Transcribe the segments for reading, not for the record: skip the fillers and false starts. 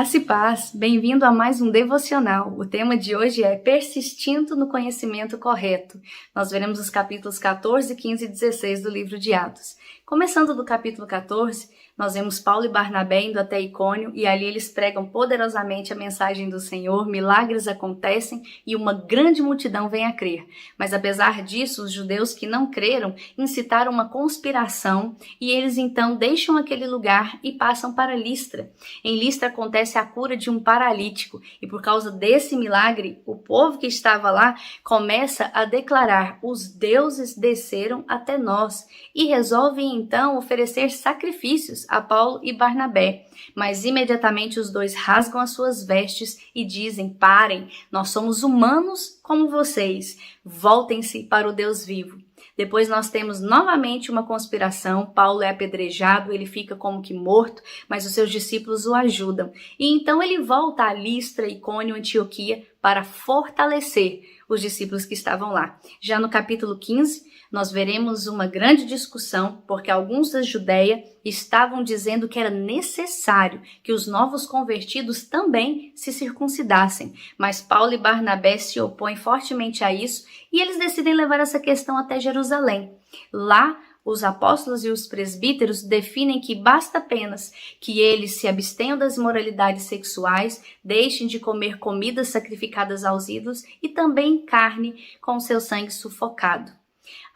Graça e paz, bem-vindo a mais um devocional. O tema de hoje é Persistindo no Conhecimento Correto. Nós veremos os capítulos 14, 15 e 16 do livro de Atos. Começando do capítulo 14, nós vemos Paulo e Barnabé indo até Icônio e ali eles pregam poderosamente a mensagem do Senhor, milagres acontecem e uma grande multidão vem a crer. Mas apesar disso, os judeus que não creram incitaram uma conspiração e eles então deixam aquele lugar e passam para Listra. Em Listra acontece a cura de um paralítico e por causa desse milagre, o povo que estava lá começa a declarar: os deuses desceram até nós, e resolvem então oferecer sacrifícios a Paulo e Barnabé. Mas imediatamente os dois rasgam as suas vestes e dizem: parem, nós somos humanos como vocês, voltem-se para o Deus vivo. Depois nós temos novamente uma conspiração, Paulo é apedrejado, ele fica como que morto, mas os seus discípulos o ajudam. E então ele volta a Listra, Icônio, Antioquia para fortalecer os discípulos que estavam lá. Já no capítulo 15, nós veremos uma grande discussão, porque alguns da Judeia estavam dizendo que era necessário que os novos convertidos também se circuncidassem. Mas Paulo e Barnabé se opõem fortemente a isso e eles decidem levar essa questão até Jerusalém. Lá, os apóstolos e os presbíteros definem que basta apenas que eles se abstenham das imoralidades sexuais, deixem de comer comidas sacrificadas aos ídolos e também carne com seu sangue sufocado.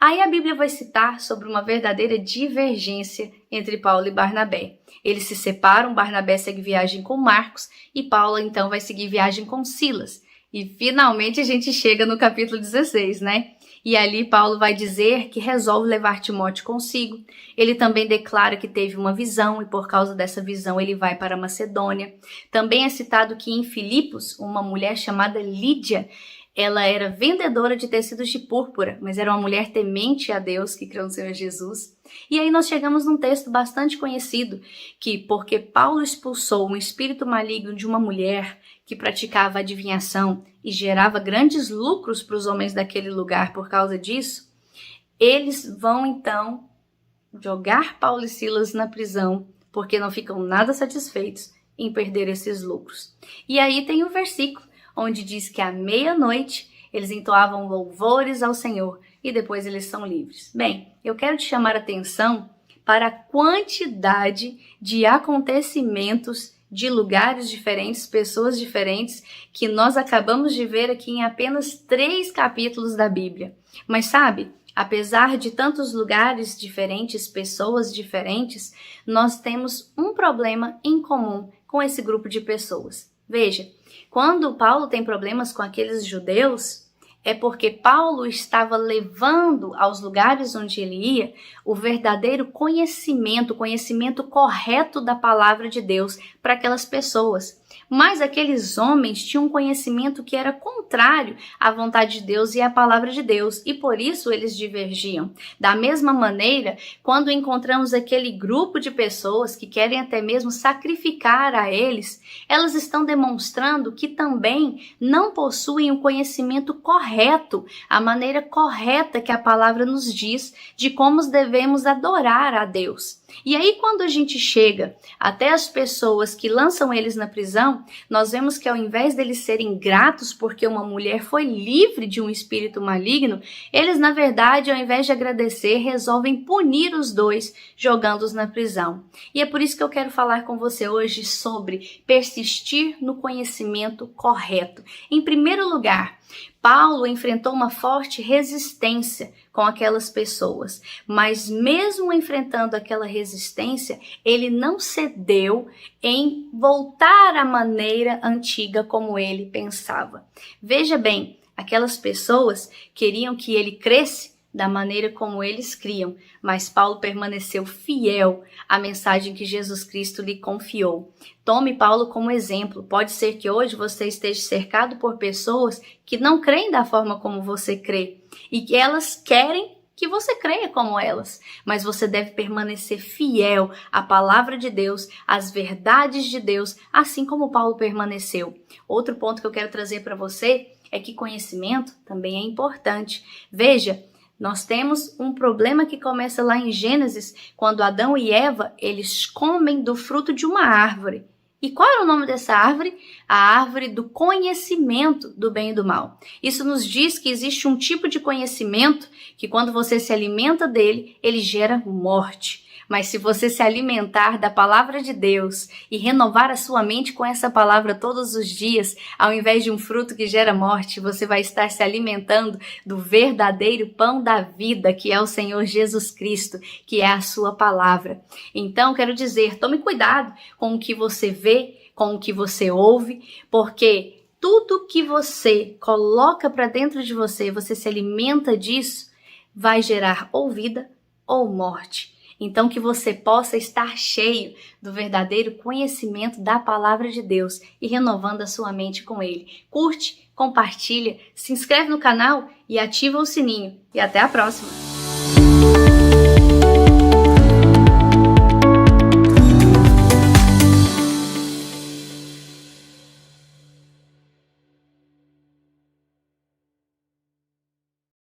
Aí a Bíblia vai citar sobre uma verdadeira divergência entre Paulo e Barnabé. Eles se separam, Barnabé segue viagem com Marcos e Paulo então vai seguir viagem com Silas. E finalmente a gente chega no capítulo 16, né? E ali Paulo vai dizer que resolve levar Timóteo consigo. Ele também declara que teve uma visão e por causa dessa visão ele vai para Macedônia. Também é citado que em Filipos, uma mulher chamada Lídia, ela era vendedora de tecidos de púrpura, mas era uma mulher temente a Deus, que creu no Senhor Jesus. E aí nós chegamos num texto bastante conhecido, que porque Paulo expulsou um espírito maligno de uma mulher que praticava adivinhação e gerava grandes lucros para os homens daquele lugar por causa disso, eles vão então jogar Paulo e Silas na prisão, porque não ficam nada satisfeitos em perder esses lucros. E aí tem o versículo onde diz que à meia-noite eles entoavam louvores ao Senhor e depois eles são livres. Bem, eu quero te chamar a atenção para a quantidade de acontecimentos, de lugares diferentes, pessoas diferentes, que nós acabamos de ver aqui em apenas 3 capítulos da Bíblia. Mas sabe, apesar de tantos lugares diferentes, pessoas diferentes, nós temos um problema em comum com esse grupo de pessoas. Veja, quando Paulo tem problemas com aqueles judeus, é porque Paulo estava levando aos lugares onde ele ia o verdadeiro conhecimento, o conhecimento correto da palavra de Deus para aquelas pessoas. Mas aqueles homens tinham um conhecimento que era contrário à vontade de Deus e à palavra de Deus, e por isso eles divergiam. Da mesma maneira, quando encontramos aquele grupo de pessoas que querem até mesmo sacrificar a eles, elas estão demonstrando que também não possuem o conhecimento correto, a maneira correta que a palavra nos diz de como devemos adorar a Deus. E aí, quando a gente chega até as pessoas que lançam eles na prisão, nós vemos que ao invés deles serem gratos porque uma mulher foi livre de um espírito maligno, eles, na verdade, ao invés de agradecer, resolvem punir os dois, jogando-os na prisão. E é por isso que eu quero falar com você hoje sobre persistir no conhecimento correto. Em primeiro lugar, Paulo enfrentou uma forte resistência com aquelas pessoas, mas mesmo enfrentando aquela resistência, ele não cedeu em voltar à maneira antiga como ele pensava. Veja bem, aquelas pessoas queriam que ele cresce da maneira como eles criam, mas Paulo permaneceu fiel à mensagem que Jesus Cristo lhe confiou. Tome Paulo como exemplo. Pode ser que hoje você esteja cercado por pessoas que não creem da forma como você crê e que elas querem que você creia como elas, mas você deve permanecer fiel à palavra de Deus, às verdades de Deus, assim como Paulo permaneceu. Outro ponto que eu quero trazer para você é que conhecimento também é importante. Veja, nós temos um problema que começa lá em Gênesis, quando Adão e Eva, eles comem do fruto de uma árvore. E qual era o nome dessa árvore? A árvore do conhecimento do bem e do mal. Isso nos diz que existe um tipo de conhecimento que quando você se alimenta dele, ele gera morte. Mas se você se alimentar da palavra de Deus e renovar a sua mente com essa palavra todos os dias, ao invés de um fruto que gera morte, você vai estar se alimentando do verdadeiro pão da vida, que é o Senhor Jesus Cristo, que é a sua palavra. Então, quero dizer, tome cuidado com o que você vê, com o que você ouve, porque tudo que você coloca para dentro de você, você se alimenta disso, vai gerar ou vida ou morte. Então, que você possa estar cheio do verdadeiro conhecimento da palavra de Deus e renovando a sua mente com ele. Curte, compartilha, se inscreve no canal e ativa o sininho. E até a próxima!